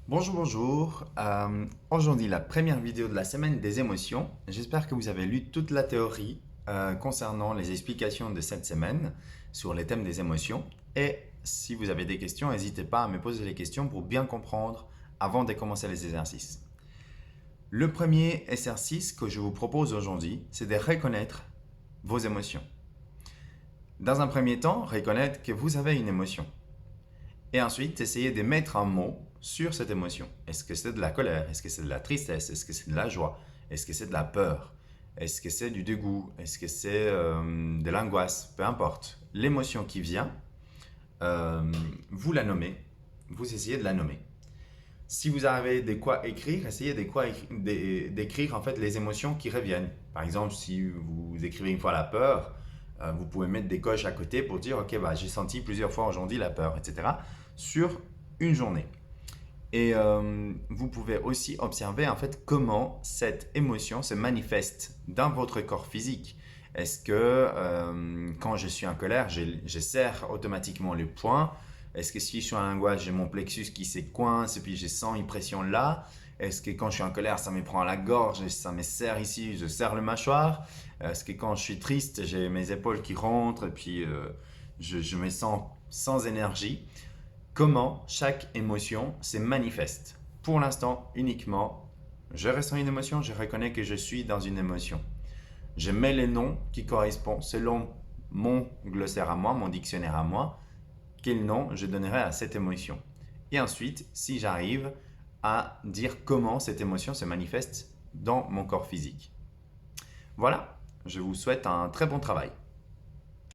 Bonjour, bonjour. Aujourd'hui, la première vidéo de la semaine des émotions. J'espère que vous avez lu toute la théorie concernant les explications de cette semaine sur les thèmes des émotions. Et si vous avez des questions, n'hésitez pas à me poser les questions pour bien comprendre avant de commencer les exercices. Le premier exercice que je vous propose aujourd'hui, c'est de reconnaître vos émotions. Dans un premier temps, reconnaître que vous avez une émotion. Et ensuite, essayez de mettre un mot sur cette émotion. Est-ce que c'est de la colère? Est-ce que c'est de la tristesse? Est-ce que c'est de la joie? Est-ce que c'est de la peur? Est-ce que c'est du dégoût? Est-ce que c'est de l'angoisse? Peu importe. L'émotion qui vient, vous la nommez, vous essayez de la nommer. Si vous avez de quoi écrire, essayez d'écrire en fait les émotions qui reviennent. Par exemple, si vous écrivez une fois la peur, vous pouvez mettre des coches à côté pour dire ok, bah, j'ai senti plusieurs fois aujourd'hui la peur, etc. sur une journée. Et vous pouvez aussi observer en fait comment cette émotion se manifeste dans votre corps physique. Est-ce que quand je suis en colère, je serre automatiquement les poings? Est-ce que si je suis en angoisse, j'ai mon plexus qui se coince et puis je sens une pression là? Est-ce que quand je suis en colère, ça me prend à la gorge et ça me serre ici, je serre le mâchoire? Est-ce que quand je suis triste, j'ai mes épaules qui rentrent et puis je me sens sans énergie? Comment chaque émotion se manifeste? Pour l'instant, uniquement, je ressens une émotion, je reconnais que je suis dans une émotion. Je mets les noms qui correspondent selon mon glossaire à moi, mon dictionnaire à moi, quel nom je donnerai à cette émotion. Et ensuite, si j'arrive à dire comment cette émotion se manifeste dans mon corps physique. Voilà, je vous souhaite un très bon travail.